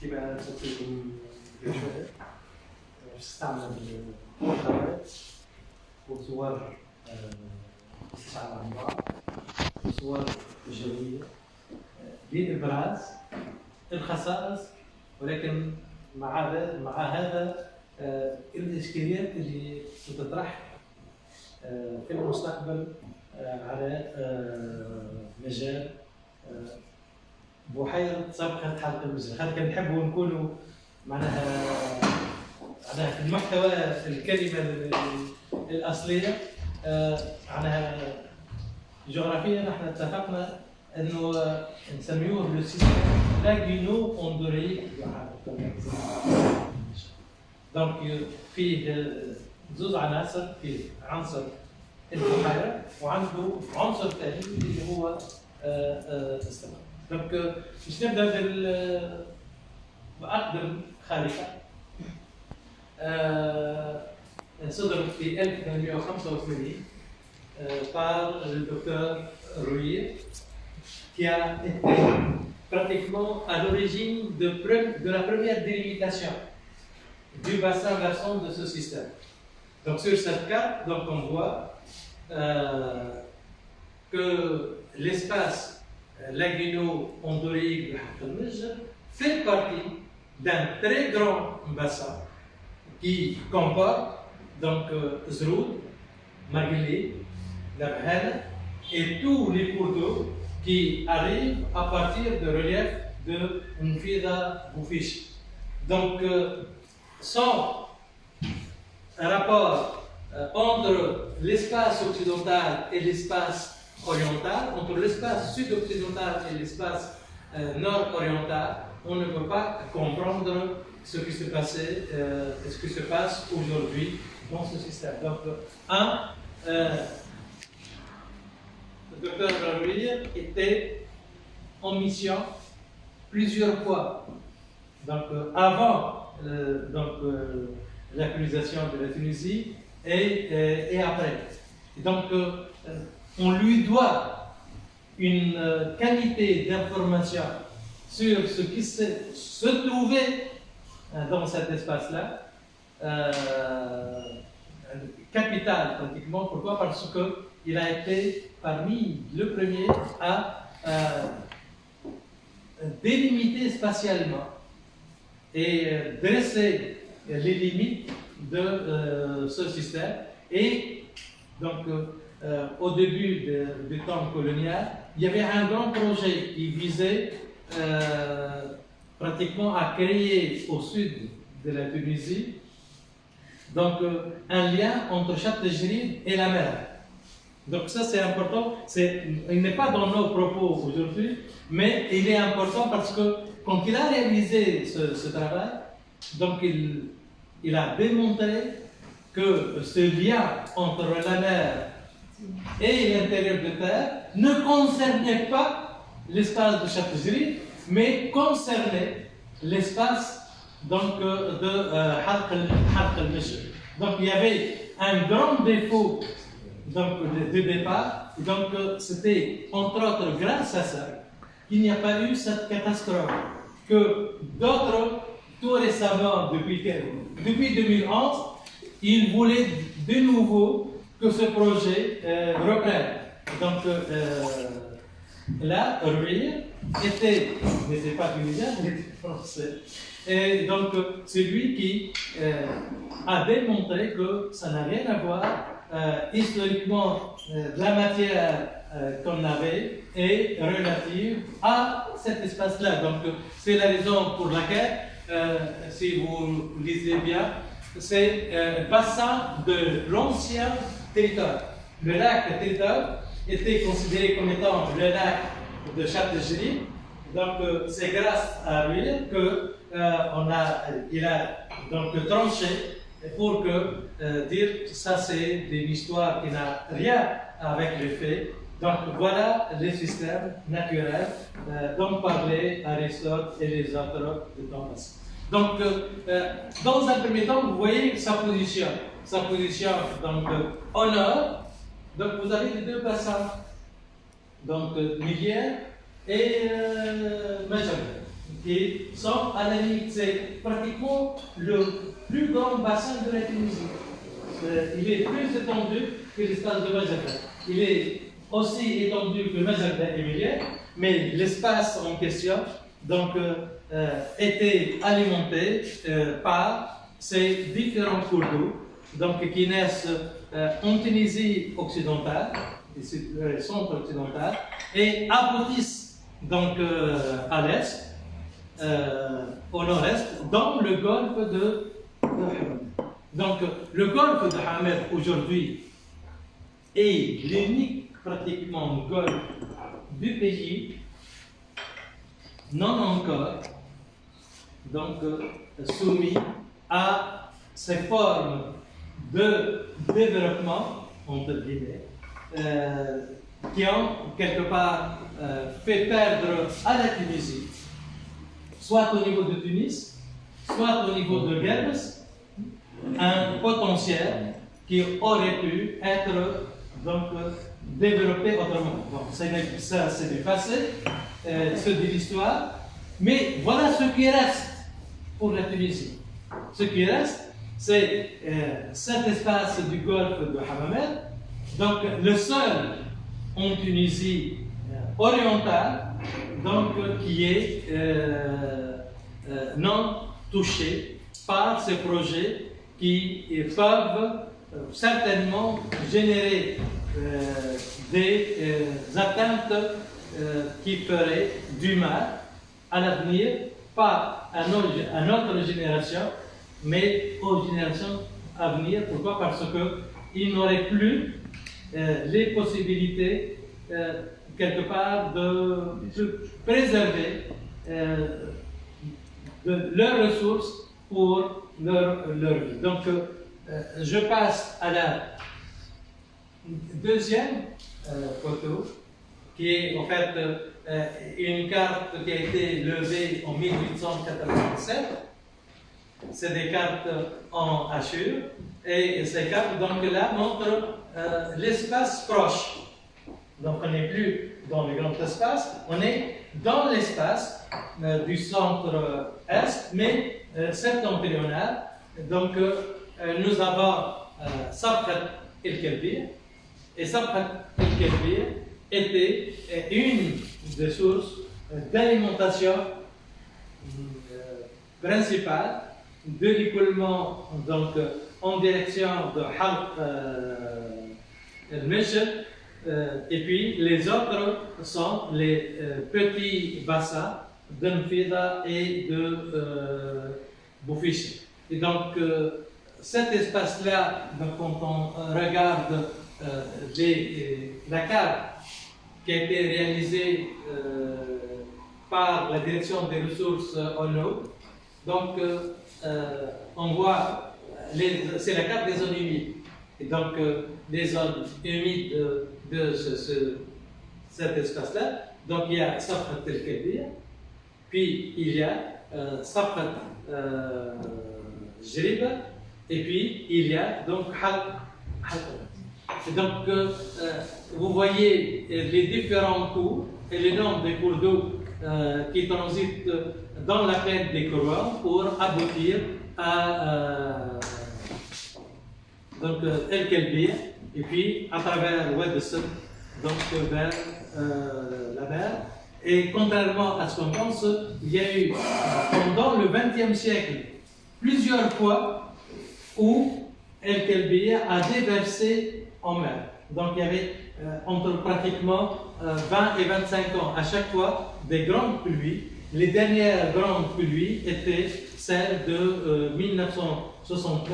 كما نعطيكم شويه استعمل الخرائط وصور استشعار الانواع وصور جويه لابراز الخصائص، ولكن مع هذا الاشكاليات اللي تطرح في المستقبل على مجال بحيرة صفقة حلق المجرى. هذا كنحبوا نكونوا معناها في المحتوى الكلمة الأصلية. معناها جغرافيا نحن اتفقنا انه نسميوه لو سيستم لاغينو اوندوريك. دونك فيه زوج عناصر، فيه عنصر البحيرة وعنده عنصر ثاني اللي هو السمك. دونك باش نبدا بأقدم خارطة صدرت في 1885 par le docteur Rouillet, qui a été pratiquement à l'origine de la première délimitation du bassin versant de ce système. Donc sur cette carte, donc, on voit que l'espace laguno-ondoréique de Haqqel-Mejr fait partie d'un très grand bassin qui comporte donc Zroud, Marguerite, Nabhana et tous les cours d'eau qui arrivent à partir de relief de Nfida Boufiche. Donc, sans rapport entre l'espace occidental et l'espace oriental, entre l'espace sud-occidental et l'espace nord-oriental, on ne peut pas comprendre ce qui se passe aujourd'hui dans ce système. Donc, le docteur Rouillet était en mission plusieurs fois, donc avant l'accusation de la Tunisie et après. Et donc, on lui doit une qualité d'information sur ce qui se trouvait dans cet espace-là, capital pratiquement. Pourquoi? Parce qu'il a été parmi le premier à délimiter spatialement et dresser les limites de ce système. Et donc, au début du temps colonial, il y avait un grand projet qui visait pratiquement à créer au sud de la Tunisie donc un lien entre Châtelet et la mer. Donc ça c'est important, il n'est pas dans nos propos aujourd'hui, mais il est important parce que quand il a réalisé ce travail, donc il a démontré que ce lien entre la mer et l'intérieur de terre ne concernait pas l'espace de Châtelet, mais concernait l'espace donc de Haqqel-Mejr. Donc il y avait un grand défaut donc de départ, donc c'était entre autres grâce à ça qu'il n'y a pas eu cette catastrophe que d'autres tout récemment depuis 2011 ils voulaient de nouveau que ce projet reprenne. Donc là, Rouillet n'était pas tunisien, il était français. Et donc, c'est lui qui a démontré que ça n'a rien à voir historiquement la matière qu'on avait est relative à cet espace-là. Donc, c'est la raison pour laquelle, si vous lisez bien, c'est le bassin de l'ancien territoire. Le lac territoire était considéré comme étant le lac de Châtelet. Donc, c'est grâce à lui qu'il a donc tranché pour dire que ça c'est une histoire qui n'a rien avec les faits. Donc voilà les systèmes naturels dont parlaient Aristote et les autres de temps passé. Donc dans un premier temps, vous voyez sa position donc au nord. Donc vous avez les deux bassins, donc Millière et Majorelle. qui sont à la limite. C'est pratiquement le plus grand bassin de la Tunisie. Il est plus étendu que l'espace de Majorque. Il est aussi étendu que Majorque émilien, mais l'espace en question donc, était alimenté par ces différents cours d'eau donc, qui naissent en Tunisie occidentale, centre-occidentale, et aboutissent donc, à l'est, au nord-est, dans le golfe de Hamad. Donc, le golfe de Hamad aujourd'hui est l'unique pratiquement golfe du pays non encore donc, soumis à ces formes de développement, entre guillemets, qui ont quelque part fait perdre à la Tunisie, soit au niveau de Tunis, soit au niveau de Guerbes, un potentiel qui aurait pu être donc, développé autrement. Bon, ça c'est du passé, c'est de l'histoire, mais voilà ce qui reste pour la Tunisie. Ce qui reste, c'est cet espace du golfe de Hammamet, donc le seul en Tunisie orientale, donc qui est non touché par ces projets qui peuvent certainement générer des atteintes qui feraient du mal à l'avenir, pas à notre génération, mais aux générations à venir. Pourquoi? Parce qu'ils n'auraient plus les possibilités, quelque part, de préserver leurs ressources pour leur vie. Donc, je passe à la deuxième photo, qui est en fait une carte qui a été levée en 1887. C'est des cartes en hachure, et ces cartes donc là montrent l'espace proche. Donc on n'est plus dans le grand espace, on est dans l'espace du centre-est, mais septentrional. Donc nous avons Sabkhat el-Kelbir, et Sabkhat el-Kelbir était une des sources d'alimentation principale de l'écoulement donc en direction de Halq el-Meshed, et puis les autres sont les petits bassins d'Nfida et de Boufichi. Et donc cet espace-là, quand on regarde la carte qui a été réalisée par la direction des ressources en eau, donc on voit, c'est la carte des zones humides. Et donc les zones humides de cet espace-là, donc il y a Sabkhat el-Kelbir, puis il y a Sabkhat Jriba, et puis il y a donc Halq. Donc vous voyez les différents cours et le nombre de cours d'eau qui transitent dans la plaine des courants pour aboutir à donc El-Kelbir, et puis à travers Oued-Seb, donc vers la mer. Et contrairement à ce qu'on pense, il y a eu pendant le XXe siècle plusieurs fois où El-Kelbir a déversé en mer. Donc il y avait entre pratiquement 20 et 25 ans à chaque fois des grandes pluies. Les dernières grandes pluies étaient celles de 1969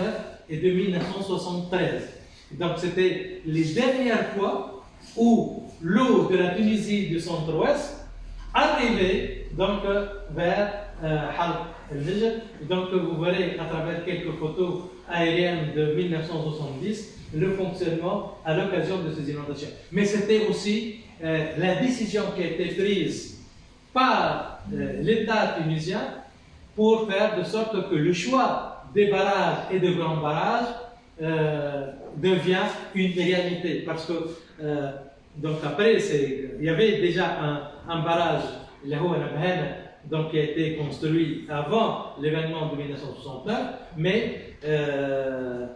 et de 1973. Donc c'était les dernières fois où l'eau de la Tunisie du centre-ouest arrivait donc vers Halq el-Meshed. Donc vous verrez à travers quelques photos aériennes de 1970 le fonctionnement à l'occasion de ces inondations. Mais c'était aussi la décision qui a été prise par l'État tunisien pour faire de sorte que le choix des barrages et de grands barrages devient une réalité. Parce que, donc après, il y avait déjà un barrage, donc, qui a été construit avant l'événement de 1969, mais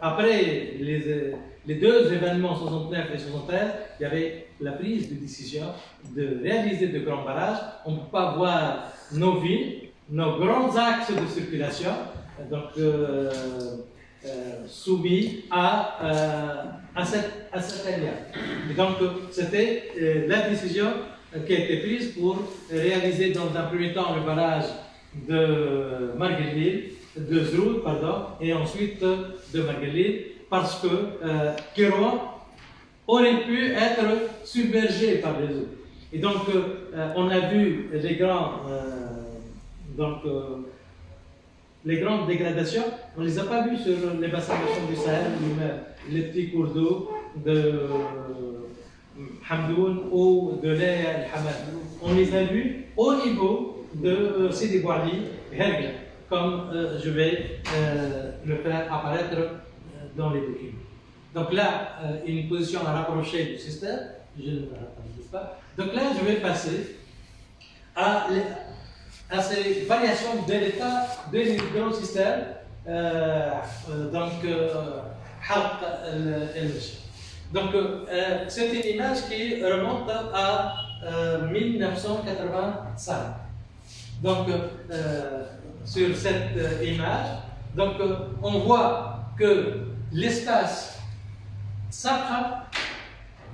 après les deux événements 69 et 73, il y avait la prise de décision de réaliser de grands barrages. On ne peut pas voir nos villes, nos grands axes de circulation, donc soumis à cette alliance. Et donc, c'était la décision qui a été prise pour réaliser dans un premier temps le barrage de Marguerite, de Zrou, pardon, et ensuite de Marguerite, parce que Kérouan aurait pu être submergé par les eaux. Et donc, on a vu les grandes dégradations, on ne les a pas vues sur les bassins versants du Sahel, les petits cours d'eau de Hamdoun ou de l'Aïe al-Hamad. On les a vus au niveau de Sidi Bouali, Hergle, comme je vais le faire apparaître dans les documents. Donc là, une position à rapprocher du système, je ne la rapproche pas. Donc là, je vais passer à ces variations de l'état de l'hydrosystème, donc c'est une image qui remonte à 1985. Donc sur cette image, donc on voit que l'espace Sabha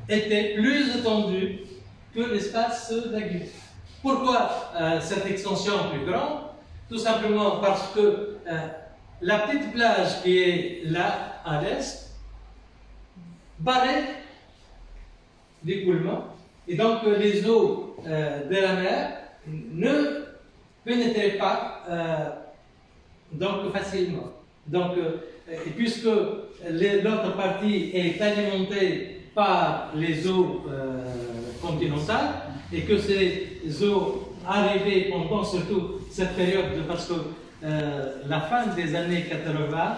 était plus étendu que l'espace Daguet. Pourquoi cette extension plus grande? Tout simplement parce que la petite plage qui est là à l'est barrait l'écoulement, et donc les eaux de la mer ne pénétraient pas donc facilement. Donc, et puisque l'autre partie est alimentée par les eaux continentales, et que ces eaux arrivaient pendant surtout cette période, parce que la fin des années 80,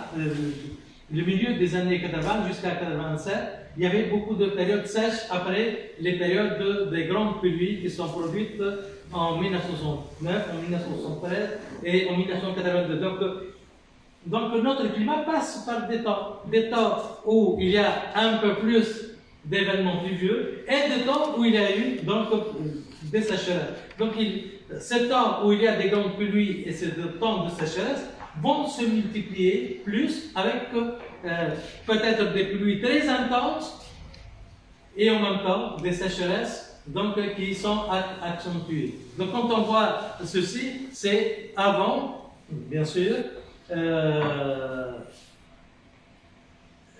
le milieu des années 80 jusqu'à 87, il y avait beaucoup de périodes sèches après les périodes des grandes pluies qui sont produites en 1969, en 1973 et en 1982. Donc notre climat passe par des temps où il y a un peu plus d'événements pluvieux et des temps où il y a eu donc des sécheresses. Donc ces temps où il y a des grandes pluies et ces temps de sécheresse vont se multiplier plus avec peut-être des pluies très intenses et en même temps des sécheresses donc, qui sont accentuées. Donc quand on voit ceci, c'est avant, bien sûr,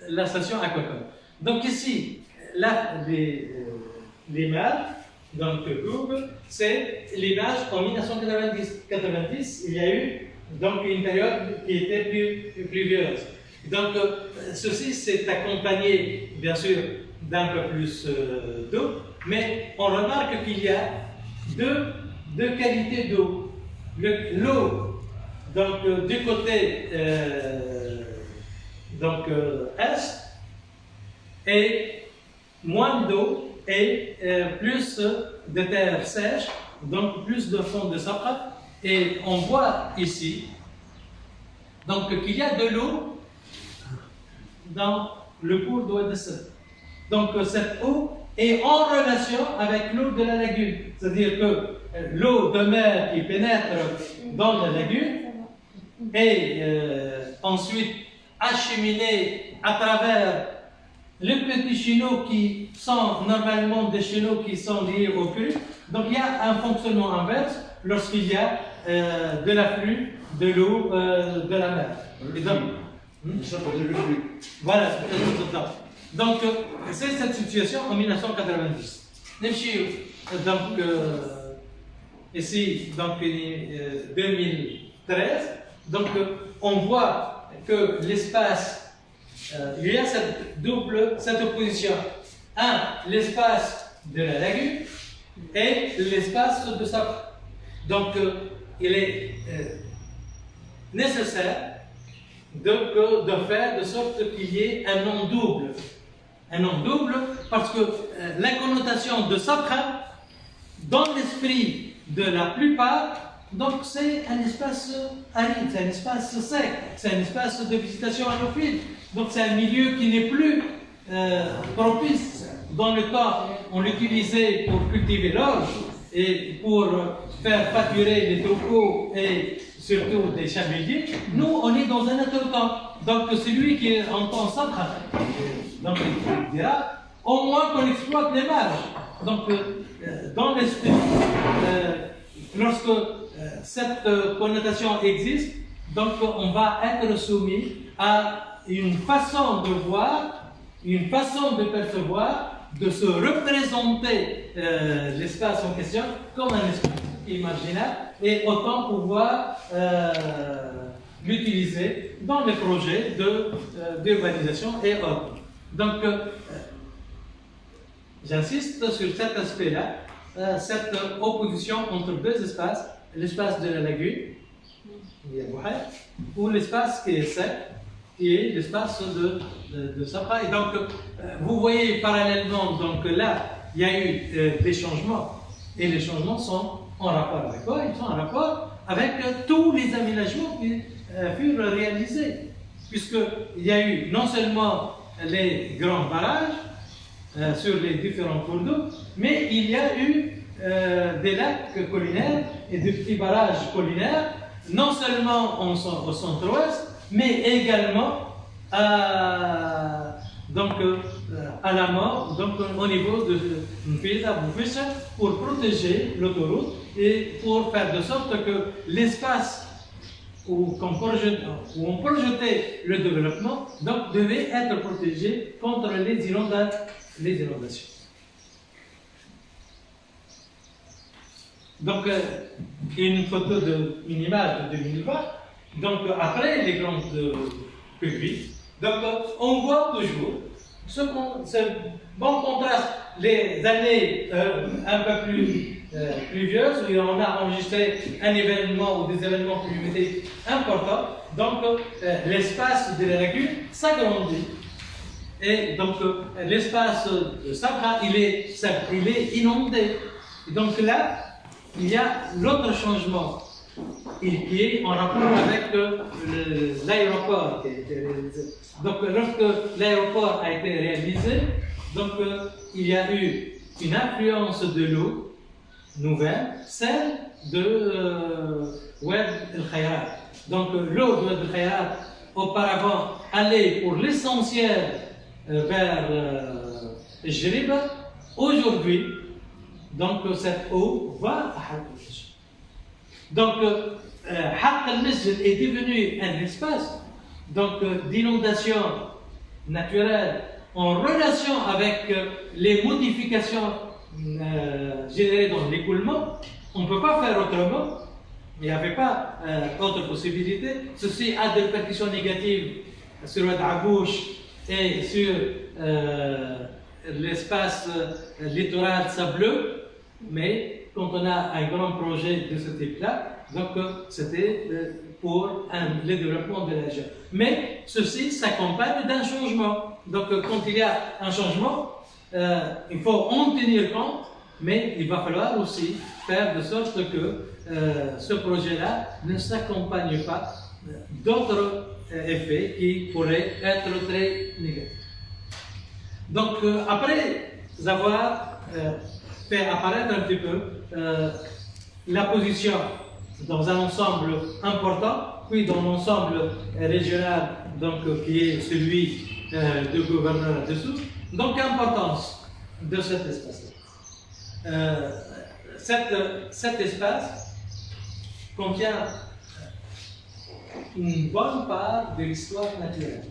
la station aquacole. Donc ici, là, l'image, donc Google, c'est l'image en 1990. Il y a eu donc une période qui était plus pluvieuse. Donc ceci s'est accompagné, bien sûr, d'un peu plus d'eau, mais on remarque qu'il y a deux qualités d'eau. L'eau donc du côté est et moins d'eau et plus de terre sèche, donc plus de fond de Sabha. Et on voit ici donc qu'il y a de l'eau dans le cours d'eau de Sète. Donc cette eau est en relation avec l'eau de la lagune, c'est-à-dire que l'eau de mer qui pénètre dans la lagune est ensuite acheminée à travers les petits chenaux qui sont normalement des chenaux qui sont liés au cru. Donc il y a un fonctionnement inverse lorsqu'il y a de l'afflux de l'eau de la mer. Et donc, voilà, donc c'est cette situation en 1990. Donc ici, donc 2013, donc on voit que l'espace, il y a cette opposition. L'espace de la lagune et l'espace de Sabha. Donc il est nécessaire de faire de sorte qu'il y ait un nom double. Un nom double parce que la connotation de Sabha, dans l'esprit de la plupart, Donc c'est un espace aride, c'est un espace sec, c'est un espace de visitation anophile. Donc c'est un milieu qui n'est plus propice. Dans le temps, on l'utilisait pour cultiver l'orge et pour faire pâturer les troupeaux et surtout des chameliers. Nous, on est dans un autre temps. Donc celui qui entend ça, donc il dira au moins qu'on exploite les marges. Donc dans l'esprit, lorsque cette connotation existe, donc on va être soumis à une façon de voir, une façon de percevoir, de se représenter l'espace en question comme un espace imaginaire et autant pouvoir l'utiliser dans les projets d'urbanisation et autres. Donc, j'insiste sur cet aspect-là, cette opposition entre deux espaces, l'espace de la lagune, ou l'espace qui est sec, qui est l'espace de Safra. Et donc, vous voyez parallèlement, donc là, il y a eu des changements, et les changements sont en rapport avec quoi? Ils sont en rapport avec tous les aménagements qui furent réalisés, puisqu'il y a eu non seulement les grands barrages sur les différents cours d'eau, mais il y a eu des lacs collinaires et des petits barrages collinaires, non seulement au centre-ouest, mais également à la mort, donc au niveau de Mpida Boufissa, pour protéger l'autoroute et pour faire de sorte que l'espace où on projetait le développement donc, devait être protégé contre les inondations. Donc, une image de 2020. Donc, après les grandes pluies, donc on voit toujours ce bon contraste, les années un peu plus pluvieuses, où on a enregistré un événement ou des événements pluviométriques importants, donc l'espace de la lagune s'agrandit. Et donc l'espace de Sabra, il est inondé. Et donc là, il y a l'autre changement qui est en rapport avec l'aéroport qui a été réalisé. Donc, lorsque l'aéroport a été réalisé, donc, il y a eu une influence de l'eau nouvelle, celle de Oued El Khayrat. Donc, l'eau de Oued El Khayrat, auparavant, allait pour l'essentiel vers Jriba. Aujourd'hui, donc, cette eau va à Haq al-Masjid. Donc, Haq al-Masjid est devenu un espace d'inondation naturelle en relation avec les modifications générées dans l'écoulement. On ne peut pas faire autrement. Il n'y avait pas d'autre possibilité. Ceci a des répercussions négatives sur le Dragouche et sur l'espace littoral sableux. Mais quand on a un grand projet de ce type-là, donc c'était pour le développement de la région. Mais ceci s'accompagne d'un changement. Donc quand il y a un changement, il faut en tenir compte, mais il va falloir aussi faire de sorte que ce projet-là ne s'accompagne pas d'autres effets qui pourraient être très négatifs. Donc après avoir fait apparaître un petit peu la position dans un ensemble important, puis dans l'ensemble régional donc, qui est celui du gouverneur dessous. Donc l'importance de cet espace-là. Cet espace contient une bonne part de l'histoire naturelle.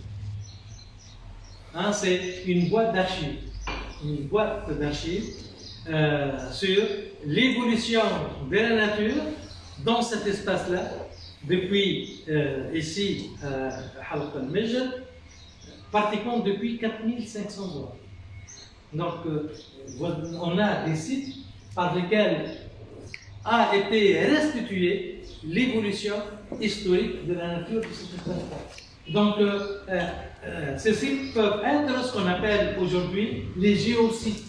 Hein, c'est une boîte d'archives. Une boîte d'archives sur l'évolution de la nature dans cet espace-là, depuis ici, Halq al-Majd, pratiquement depuis 4500 ans. Donc, on a des sites par lesquels a été restituée l'évolution historique de la nature de cet espace. Donc, ces sites peuvent être ce qu'on appelle aujourd'hui les géosites.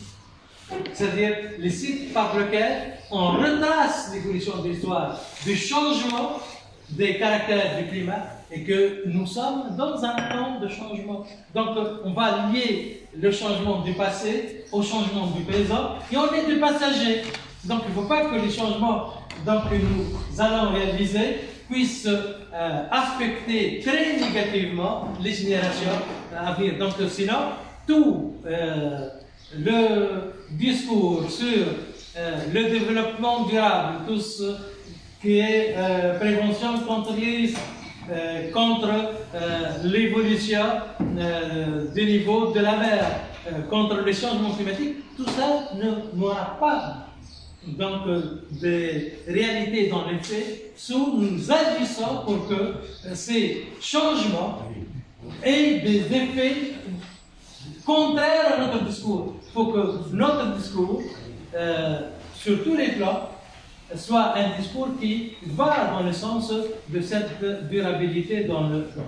C'est-à-dire les sites par lesquels on retrace l'évolution de l'histoire, du changement des caractères du climat, et que nous sommes dans un temps de changement. Donc, on va lier le changement du passé au changement du présent, et on est des passagers. Donc, il ne faut pas que les changements que nous allons réaliser puissent affecter très négativement les générations à venir. Donc, sinon, tout le discours sur le développement durable, tout ce qui est prévention contre les risques, contre l'évolution du niveau de la mer, contre les changements climatiques, tout ça n'aura pas des réalités dans les faits, sous nous agissons pour que ces changements aient des effets contraires à notre discours. Il faut que notre discours, sur tous les plans, soit un discours qui va dans le sens de cette durabilité dans le plan.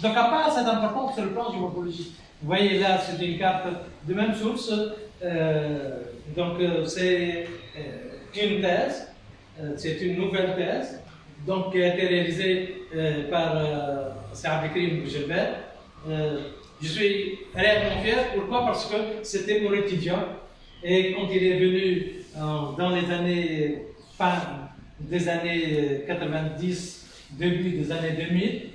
Donc, à part cette importance sur le plan géomorphologique, vous voyez là, c'est une carte de même source. C'est une thèse, c'est une nouvelle thèse, qui a été réalisée par Saad Bekrim Gilbert. Je suis réellement fier. Pourquoi? Parce que c'était mon étudiant, et quand il est venu dans les années, fin des années 90, début des années 2000,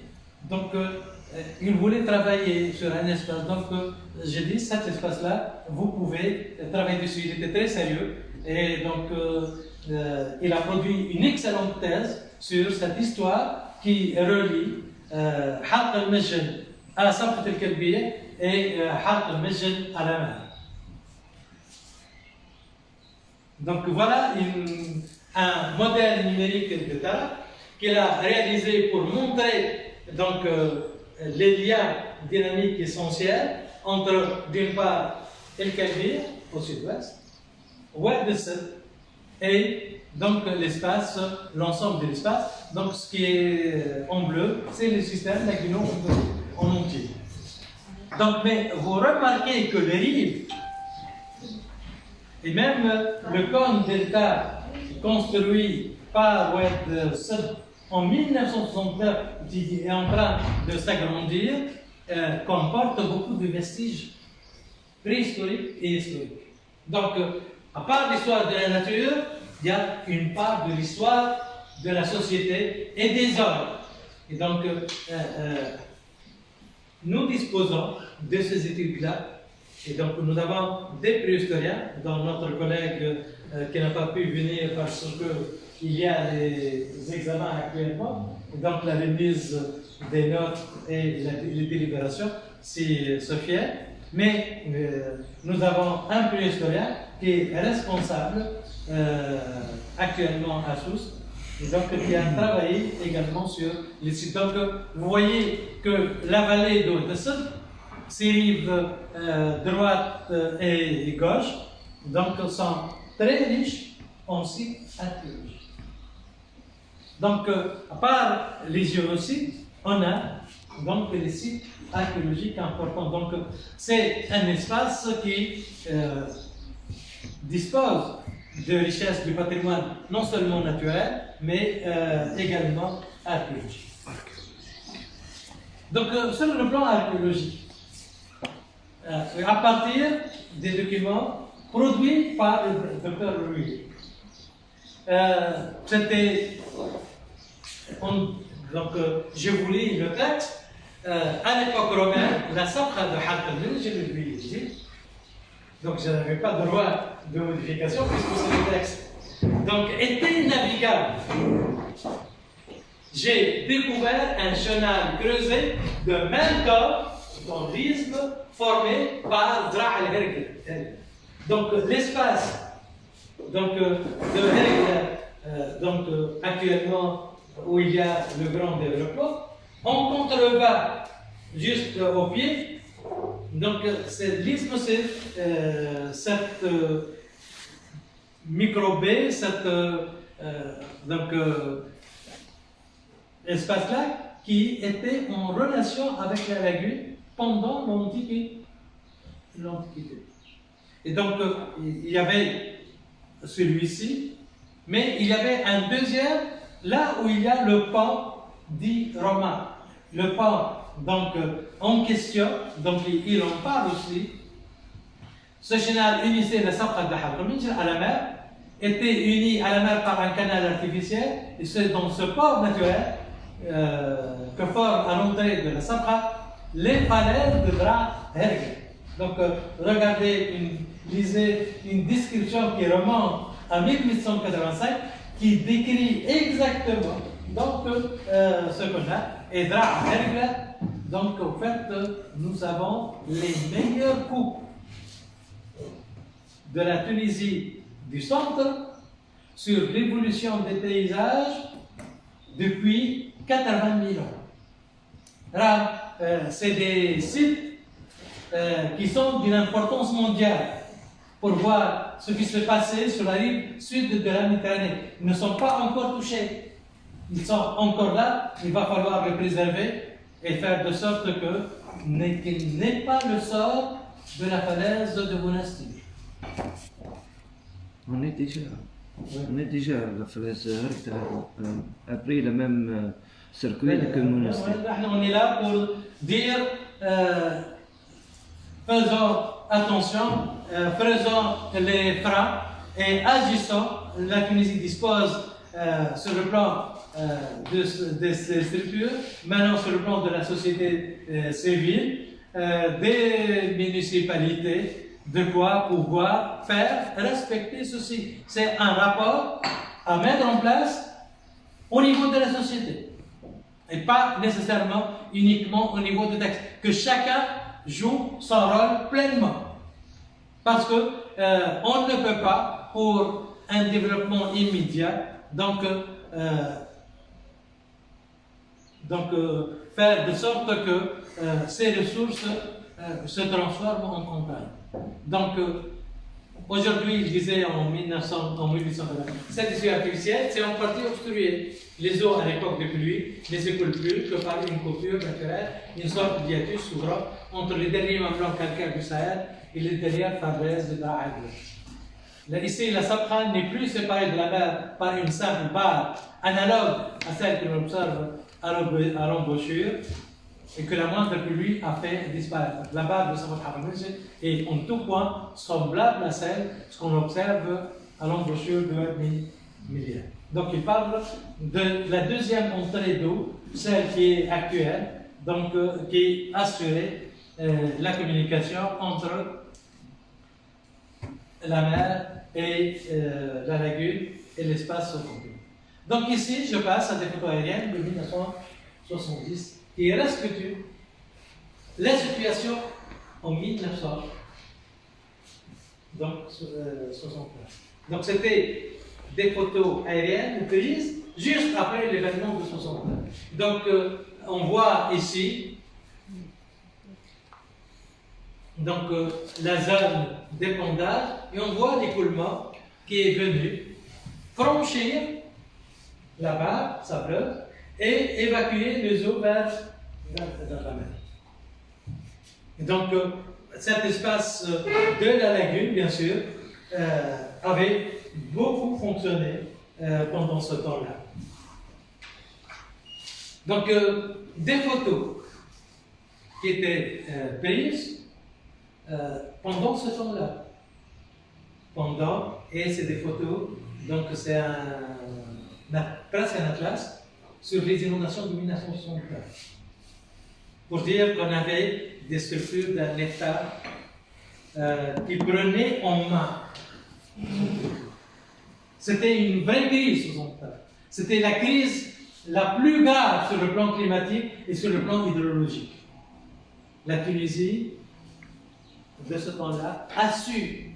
il voulait travailler sur un espace. J'ai dit, cet espace-là, vous pouvez travailler dessus. Il était très sérieux, et il a produit une excellente thèse sur cette histoire qui relie Halq al-Majn à Sabhat al-Kalbiya et Halq al-Majn à la mer. Donc voilà un modèle numérique de Tarak qu'il a réalisé pour montrer les liens dynamiques essentiels entre, d'une part, El Kalbir au sud-ouest, Oued Sed, et l'espace, l'ensemble de l'espace. Donc ce qui est en bleu, c'est le système laguno en entier. Mais vous remarquez que les rives et même le cône delta construit par Oued Sed en 1969, qui est en train de s'agrandir, comporte beaucoup de vestiges préhistoriques et historiques. Donc, à part l'histoire de la nature, il y a une part de l'histoire de la société et des hommes. Et donc, nous disposons de ces études-là. Et donc, nous avons des préhistoriens, dont notre collègue qui n'a pas pu venir parce qu'il y a des examens actuellement. Et donc, la remise des notes et les délibérations, c'est Sophia. Mais nous avons un préhistorien qui est responsable actuellement à Sousse, et donc qui a travaillé également sur les sites. Donc, vous voyez que la vallée d'Oued Sed, ses rives droite et gauche, sont très riches en sites archéologiques. Donc, à part les géosites, on a les sites archéologiques importants. Donc, c'est un espace qui dispose de richesses du patrimoine non seulement naturel, mais également archéologique. Donc, sur le plan archéologique, à partir des documents produits par le docteur Louis, je vous lis le texte. À l'époque romaine, la Sabha de Halq al-Majn, je le lui ai dit, donc je n'avais pas de droit de modification puisque c'est le texte, était navigable. J'ai découvert un chenal creusé de même temps dans l'isthme formé par Dra al-Hergel. Donc l'espace de Hergel, actuellement où il y a le grand développement, en contrebas, juste au pied. Donc l'isthme, c'est cette micro-baie, espace-là qui était en relation avec la lagune pendant l'Antiquité. Et donc, il y avait celui-ci, Mais il y avait un deuxième, là où il y a le pont dit romain. Le pont, donc, en question, donc il en parle aussi. Ce canal unissait la Sabra de Hadramij à la mer, était uni à la mer par un canal artificiel, et c'est dans ce port naturel que forment à l'entrée de la Sabra les falaises de Dra Herg. Donc, lisez une description qui remonte à 1885, qui décrit exactement donc, ce qu'on a. Et Dra Herg, donc, en fait, nous avons les meilleures coupes de la Tunisie du centre sur l'évolution des paysages depuis 80 000 ans. C'est des sites qui sont d'une importance mondiale pour voir ce qui se passait sur la rive sud de la Méditerranée. Ils ne sont pas encore touchés. Ils sont encore là. Il va falloir les préserver et faire de sorte qu'il n'ait pas le sort de la falaise de Monastir. On est déjà à la falaise après le même circuit que le monastère. On est là pour dire faisons attention, faisons les freins et agissons. La Tunisie dispose sur le plan de ces structures, maintenant sur le plan de la société civile, des municipalités, de quoi pouvoir faire respecter ceci. C'est un rapport à mettre en place au niveau de la société et pas nécessairement uniquement au niveau des textes. Que chacun joue son rôle pleinement. Parce que on ne peut pas, pour un développement immédiat, donc faire de sorte que ces ressources se transforment en campagne. Donc, aujourd'hui, je disais en 1880, cette issue artificielle, c'est en partie obstruée. Les eaux à l'époque de pluie ne s'écoulent plus que par une coupure naturelle, une sorte d'hiatus s'ouvrant entre les derniers membrures calcaires du Sahel et les dernières falaises de Dra Herg. Ici, la Sabra n'est plus séparée de la mer par une simple barre analogue à celle que l'on observe à l'embouchure, et que la moindre pluie a fait disparaître. La barre de Sabra est en tout point semblable à celle qu'on observe à l'embouchure de Milia. Donc il parle de la deuxième entrée d'eau, celle qui est actuelle, donc qui assurait la communication entre la mer et la lagune et l'espace complet. Donc ici, je passe à des photos aériennes de 1970 qui restituent la situation en 1900. Donc, 60. Donc c'était des photos aériennes prises juste après l'événement de 69. Donc on voit ici donc, la zone d'épandage et on voit l'écoulement qui est venu franchir la barre sableuse et évacuer les eaux vers la mer. Et donc cet espace de la lagune, bien sûr, avait beaucoup fonctionné pendant ce temps-là. Donc, des photos qui étaient prises pendant ce temps-là. Et c'est des photos, donc c'est presque un atlas sur les inondations de 1969. Pour dire qu'on avait des structures d'un État qui prenait en main. C'était une vraie crise, c'était la crise la plus grave sur le plan climatique et sur le plan hydrologique. La Tunisie, de ce temps-là, a su,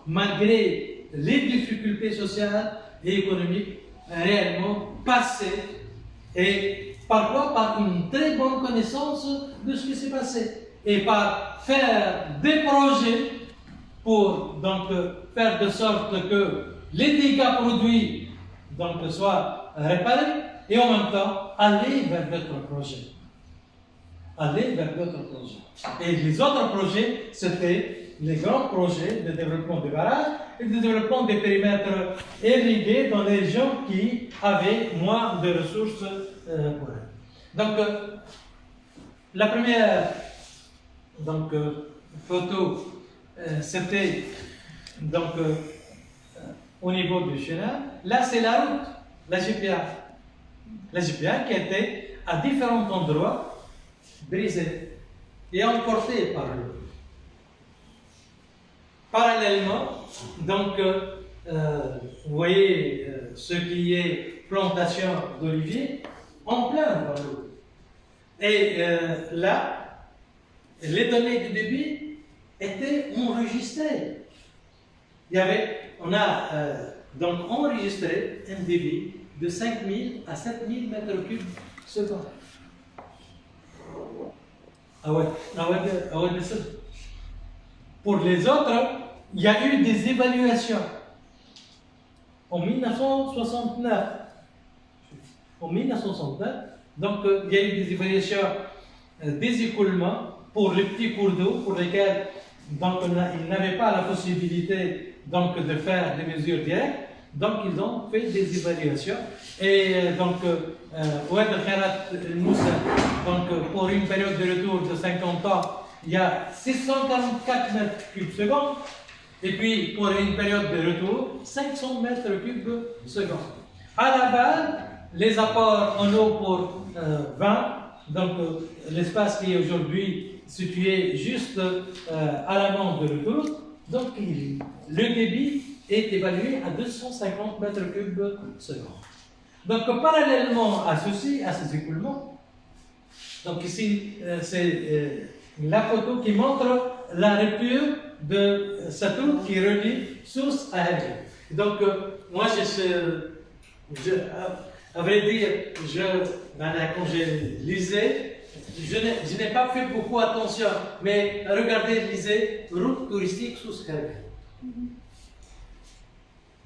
malgré les difficultés sociales et économiques, réellement passer, et parfois par une très bonne connaissance de ce qui s'est passé, et par faire des projets pour donc faire de sorte que les dégâts produits donc, soient réparés et en même temps aller vers d'autres projets. Et les autres projets, c'était les grands projets de développement de barrages et de développement des périmètres irrigués dans les régions qui avaient moins de ressources pour elles. Donc, la première photo, c'était donc au niveau du chenal. Là, c'est la route, la GPA. La GPA qui était à différents endroits brisée et emportée par l'eau. Parallèlement, donc, vous voyez ce qui est plantation d'oliviers en plein dans l'eau. Et là, les données du débit étaient enregistrées. On a donc enregistré un débit de 5000 à 7000 mètres cubes seconde. Pour les autres, il y a eu des évaluations. En 1969, donc il y a eu des évaluations des écoulements pour les petits cours d'eau pour lesquels donc, ils n'avaient pas la possibilité donc, de faire des mesures directes. Donc ils ont fait des évaluations. Et donc, Oued El-Khairat El-Moussa, donc pour une période de retour de 50 ans, il y a 644 mètres cubes secondes. Et puis pour une période de retour, 500 mètres cubes secondes. À la base, les apports en eau pour 20, donc l'espace qui est aujourd'hui situé juste à l'amont de retour, donc le débit est évalué à 250 mètres cubes secondes. Donc parallèlement à ceci, à ces écoulements, donc ici c'est la photo qui montre la rupture de cette route qui relie source à Hagel. Donc moi à vrai dire, quand je lisais, je n'ai pas fait beaucoup attention, mais regardez, lisez route touristique sous Hagel.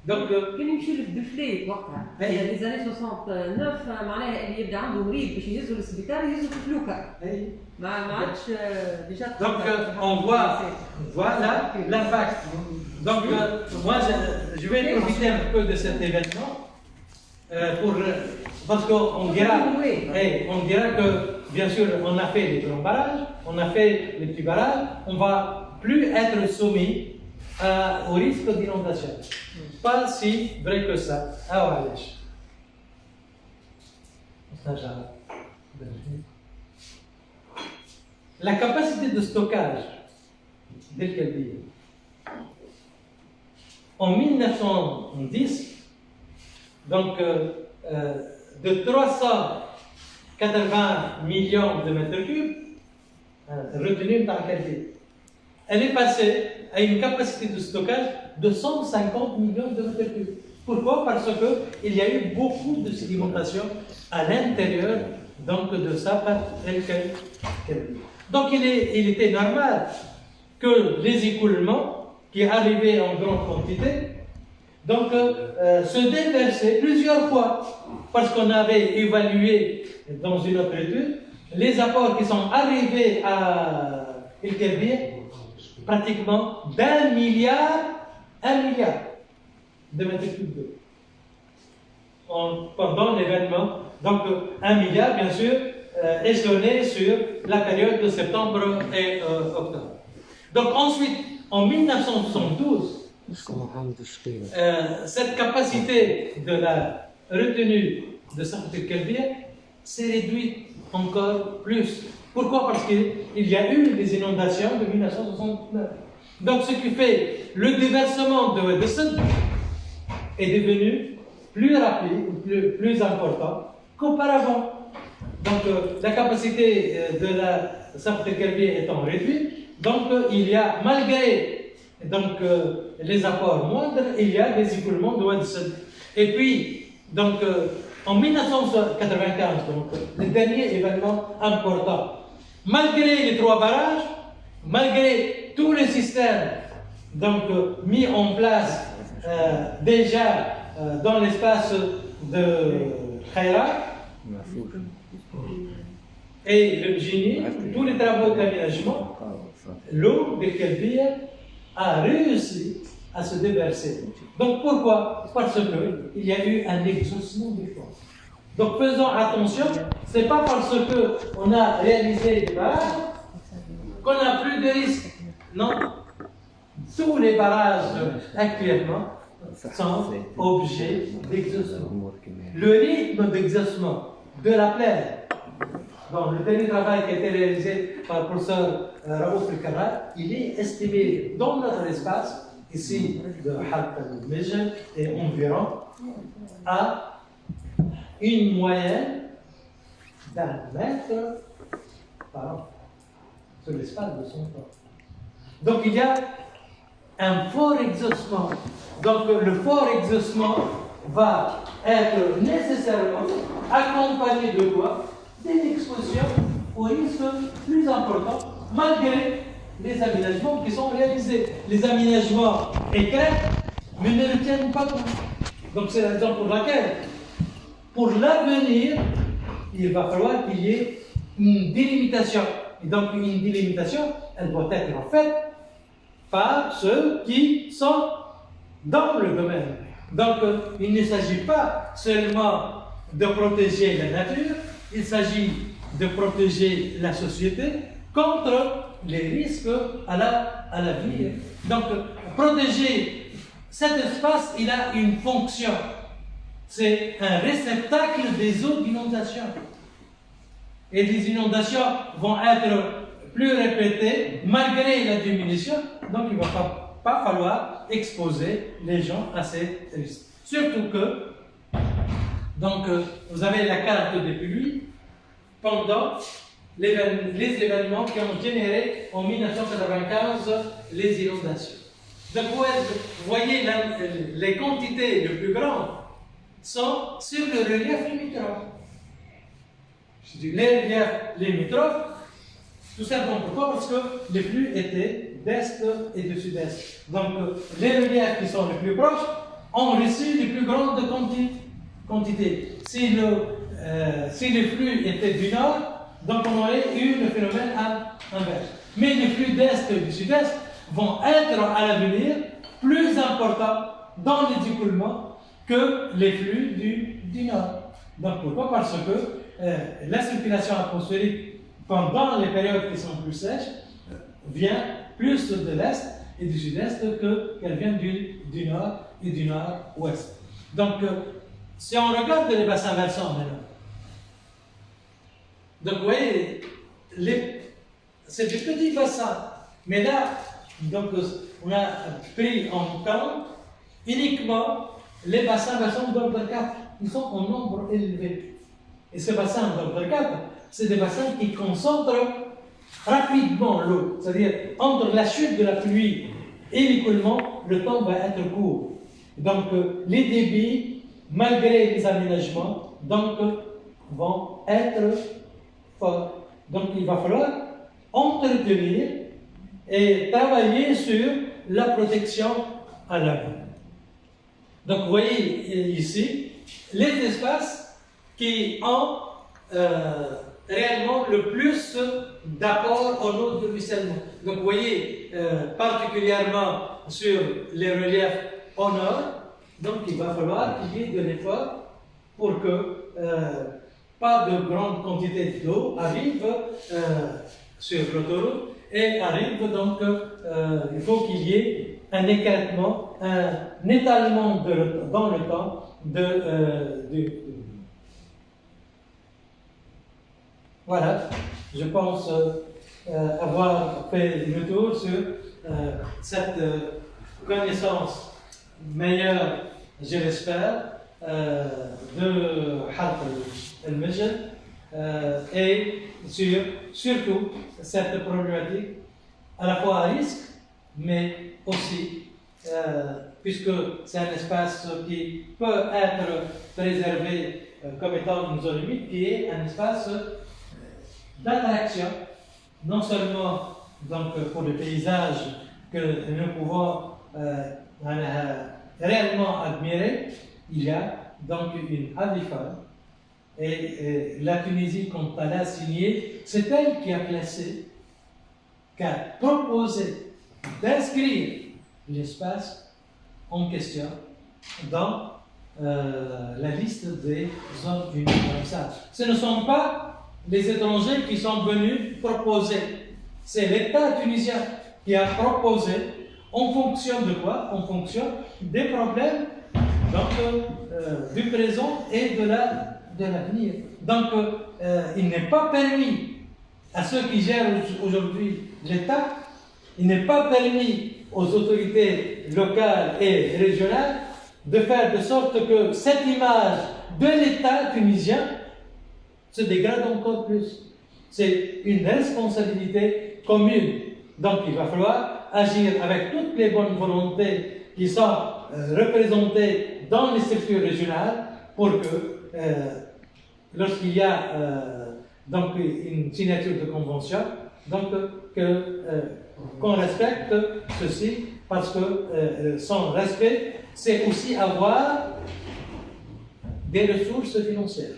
Donc, كانوا يمشيو للدفلي وقتها في les années 69 معناها اللي يبدا عنده مريض باش يهزوا للسبيطار يهزوا في فلوكه ما عادش ديجا. Donc on voit voilà l'impact. Donc moi je vais profiter un peu de cet événement parce qu'on dira que bien sûr on a fait les grands barrages, on a fait les petits barrages, on va plus être soumis au risque d'inondation. Pas si vrai que ça. La capacité de stockage d'El Kelbiya en 1910, donc de 380 millions de mètres cubes retenus par El Kelbiya, elle est passée à une capacité de stockage de 150 millions de mètres cubes. Pourquoi? Parce qu'il y a eu beaucoup de sédimentation à l'intérieur donc, de ça par El Kelbiya. Donc il était normal que les écoulements qui arrivaient en grande quantité donc, se déversaient plusieurs fois parce qu'on avait évalué dans une autre étude les apports qui sont arrivés à El Kelbiya pratiquement d'1 milliard de mètres cubes d'eau pendant l'événement. Donc 1 milliard bien sûr échelonné sur la période de septembre et octobre. Donc ensuite, en 1972, cette capacité de la retenue de El Kelbiya s'est réduite encore plus. Pourquoi? Parce qu'il y a eu des inondations de 1969. Donc ce qui fait le déversement de Wedesson est devenu plus rapide, plus important qu'auparavant. Donc la capacité de la El Kelbiya étant réduite, donc il y a, malgré donc, les apports moindres, il y a des écoulements de Wedesson. Et puis, donc, en 1995, donc, le dernier événement important, malgré les 3 barrages, malgré tous les systèmes donc, mis en place déjà dans l'espace de Khairat et le Bjini, tous les travaux d'aménagement, l'eau de Kelbiya a réussi à se déverser. Donc pourquoi? Parce qu'il y a eu un exaucement du fonds. Donc faisons attention, ce n'est pas parce qu'on a réalisé des barrages qu'on n'a plus de risques. Non, tous les barrages actuellement sont objets d'exaucement. Le rythme d'exaucement de la plaine, dans le dernier travail qui a été réalisé par le professeur Raouf El-Karrat, il est estimé dans notre espace, ici de Half al-Mijl et environ, à une moyenne d'1 mètre par an sur l'espace de son temps. Donc il y a un fort exaucement. Donc le fort exaucement va être nécessairement accompagné de quoi? D'une exposition au risque plus important, malgré les aménagements qui sont réalisés. Les aménagements éclairent, mais ne le tiennent pas compte. Donc c'est la raison pour laquelle, pour l'avenir, il va falloir qu'il y ait une délimitation. Et donc une délimitation, elle doit être faite par ceux qui sont dans le domaine. Donc il ne s'agit pas seulement de protéger la nature, il s'agit de protéger la société contre les risques à l'avenir. Donc protéger cet espace, il a une fonction. C'est un réceptacle des eaux d'inondation. Et les inondations vont être plus répétées malgré la diminution, donc il ne va pas falloir exposer les gens à ces risques. Surtout que, donc, vous avez la carte des pluies pendant les événements qui ont généré en 1995 les inondations. Donc vous voyez les quantités les plus grandes sont sur le relief limitrophe. Les reliefs limitrophes, tout simplement pourquoi? Parce que les flux étaient d'est et de sud-est. Donc les reliefs qui sont les plus proches ont reçu les plus grandes quantités. Si les flux étaient du nord, donc on aurait eu le phénomène inverse. Mais les flux d'est et du sud-est vont être à l'avenir plus importants dans les écoulements que les flux du nord. Donc pourquoi? Parce que la circulation atmosphérique pendant les périodes qui sont plus sèches vient plus de l'est et du sud-est qu'elle vient du nord et du nord-ouest. Donc si on regarde les bassins versants maintenant, donc vous voyez, c'est des petits bassins, mais là, donc, on a pris en compte uniquement les bassins versants d'ordre 4, qui sont en nombre élevé. Et ces bassins d'ordre 4, c'est des bassins qui concentrent rapidement l'eau. C'est-à-dire, entre la chute de la pluie et l'écoulement, le temps va être court. Donc, les débits, malgré les aménagements, donc, vont être forts. Donc, il va falloir entretenir et travailler sur la protection à l'avenir. Donc, vous voyez ici les espaces qui ont réellement le plus d'apport en eau de ruissellement. Donc, vous voyez particulièrement sur les reliefs au nord, donc il va falloir qu'il y ait de l'effort pour que pas de grande quantité d'eau arrive sur l'autoroute et arrive donc, il faut qu'il y ait un écartement, un étalement dans le temps Voilà, je pense avoir fait le tour sur cette connaissance meilleure, je l'espère, de Half al-Mijl et surtout cette problématique à la fois à risque, mais aussi, puisque c'est un espace qui peut être préservé comme étant une zone humide, qui est un espace d'attraction, non seulement donc, pour le paysage que nous pouvons réellement admirer, il y a donc une avifole. Et la Tunisie, quand elle a signé, c'est elle qui a classé, qui a proposé d'inscrire l'espace en question dans la liste des zones universelles. Ce ne sont pas les étrangers qui sont venus proposer. C'est l'État tunisien qui a proposé en fonction de quoi? En fonction des problèmes donc, du présent et de l'avenir. Donc, il n'est pas permis à ceux qui gèrent aujourd'hui l'État, il n'est pas permis aux autorités locales et régionales de faire de sorte que cette image de l'État tunisien se dégrade encore plus. C'est une responsabilité commune. Donc il va falloir agir avec toutes les bonnes volontés qui sont représentées dans les structures régionales pour que lorsqu'il y a donc une signature de convention, donc qu'on respecte ceci, parce que son respect, c'est aussi avoir des ressources financières.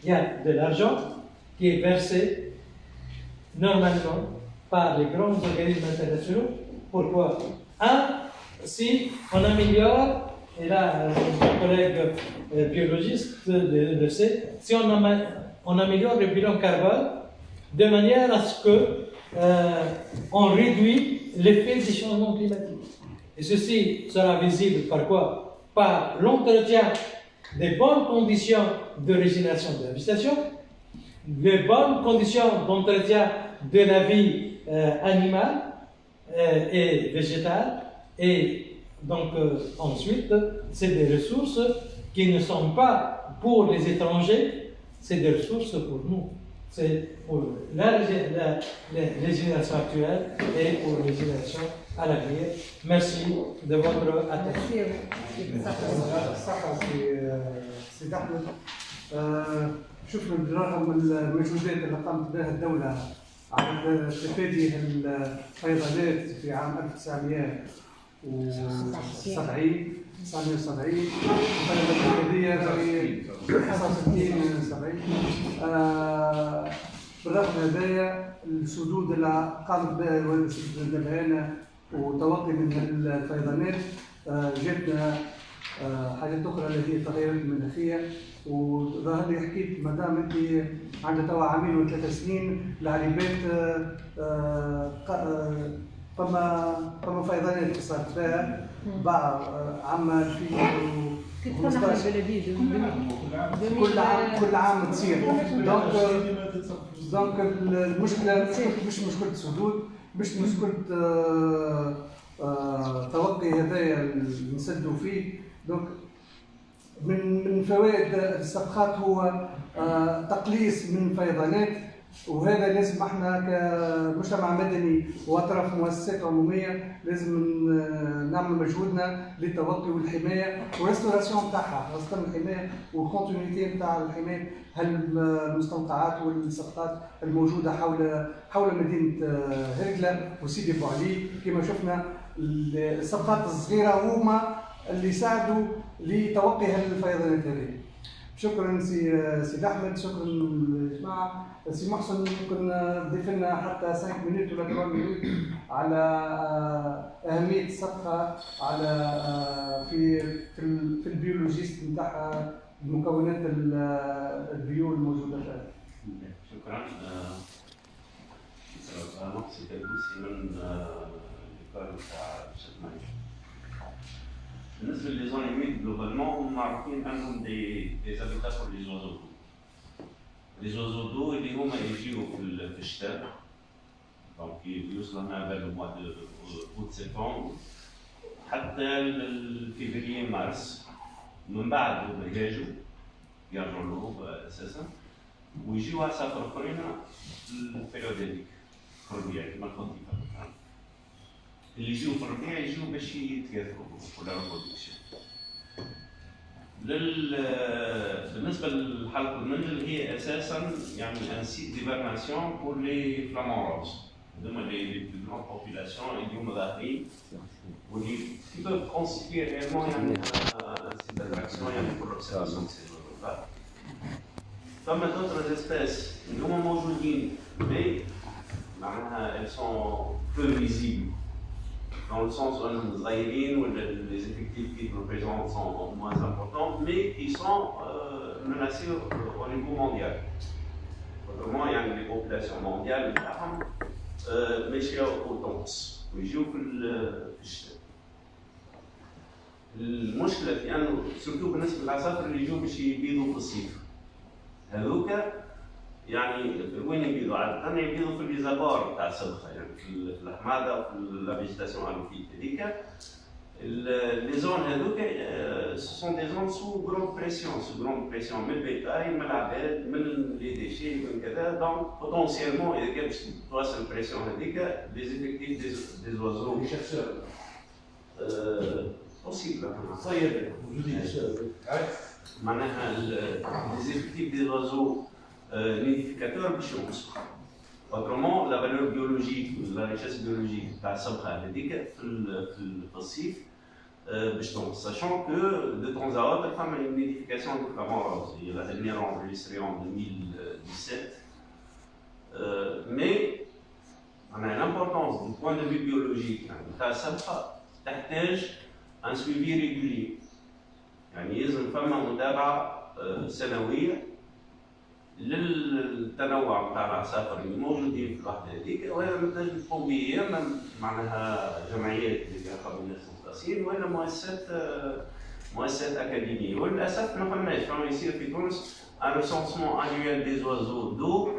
Il y a de l'argent qui est versé normalement par les grands organismes internationaux. Pourquoi? Si on améliore, et là mon collègue biologiste le sait, si on améliore le bilan carbone de manière à ce que on réduit l'effet des changements climatiques. Et ceci sera visible par quoi? Par l'entretien des bonnes conditions de régénération de la végétation, les bonnes conditions d'entretien de la vie animale et végétale, et donc ensuite, c'est des ressources qui ne sont pas pour les étrangers, c'est des ressources pour nous. C'est pour les générations actuelles et pour les générations à l'avenir. Merci de votre attention. سي احمد شكرا برغم المجهودات اللي قامت بها الدوله على تفادي الفيضانات في عام 1970 بالرغم من هذايا السدود اللي قامت بها السدود الهانه وتوقي من الفيضانات جاتنا حاجات اخرى اللي هي التغيرات المناخيه. وظهر لي حكيت مدام انت عندها توا عامين وثلاث سنين العريبات فما فيضانات صارت فيها بعد عام 2015 كل عام تصير. دونك المشكله مش مشكله سدود، مش مشكله توقي هذايا اللي نسدوا فيه. دونك من فوائد الصفقات هو تقليص من الفيضانات، وهذا لازم احنا كمجتمع مدني واطراف مؤسسات عموميه لازم نعمل مجهودنا للتوقي والحمايه والريستوراسيون تاعها، خاصه الحمايه والكونتينيتي تاع الحمايه المستنقعات والصفقات الموجوده حول مدينه هرقله وسيدي بوعلي. كما شفنا الصفقات الصغيره هما اللي يساعدوا لتوقي الفيضانات هذه. شكرا سي احمد، شكرا للجماعه. سي محسن ممكن تضيف لنا حتى 5 مينوت ولا 3 مينوت على اهميه الصفقه على في البيولوجيست نتاعها المكونات البيو الموجوده فيها. شكرا. سي من الدكتور تاع الشتماني. بالنسبه لي زون هيميد جلوبالمون هم معروفين انهم دي زابيتا بور لي زوزو دو. لي زوزو دو اللي هما يجيو في الشتاء، دونك يوصلوا هنا vers le mois de août septembre حتى الفيفري مارس. من بعد يرجعوا للغروب اساسا ويجيو على سفر اخرين في البيريود هذيك في الربيع كما قلت. اللي يجيو في الربيع يجيو باش يتكاثروا ولا ريبرودكسيون. بالنسبه للحلقه المنزل هي اساسا يعني ان سيت ديفرناسيون بور لي فلامون روز. هذوما لي بلو غران بوبولاسيون اللي هما ظاهرين واللي peuvent constituer réellement يعني un site d'attraction يعني pour l'observation de ces oiseaux. فما d'autres espèces اللي هما موجودين mais معناها elles sont peu visibles dans le sens où les effectifs qui représentent sont moins importants, mais qui sont menacés au niveau mondial. Autrement, il y a des populations mondiales ماشية وتنقص ويجيو في الشتاء. المشكلة في أنه سورتو بالنسبة للعصافر اللي يجوا باش يبيضوا في الصيف. هذوك يعني وين يبيضوا؟ عادة يبيضوا في الريزابور تاع السبخة، يعني في الحماضة وفي لا فيجيتاسيون الوفيت. هذيك لي زون هذوك سون دي زون سو غروند بريسيون من البيتاي، من العباد، من لي ديشي، من كذا. دونك بوتونسيالمون إذا كان باش توصل البريسيون هذيك لي زيفيكتيف دي زوازو Les chercheurs. بوسيبل. صيادة موجودين. معناها les effectifs des oiseaux nidificateurs باش ينقصوا. Autrement, la valeur biologique, la richesse biologique تاع السبخة هذيك في الصيف باش تنقص. Sachant que de temps à autre, il y a une nidification de flamant rose. Il y a la dernière enregistrée en 2017. Mais on a l'importance du point de vue biologique. تاع السبخة تحتاج un suivi régulier. يعني لازم فما متابعة سنوية للتنوع نتاع العصافر اللي موجودين في الوحدة هذيك، وهذا تنجم تقوم به يا اما معناها جمعيات اللي فيها قبيلات مختصين ولا مؤسسات أكاديمية. وللأسف ما فماش يصير في تونس un recensement annuel des oiseaux d'eau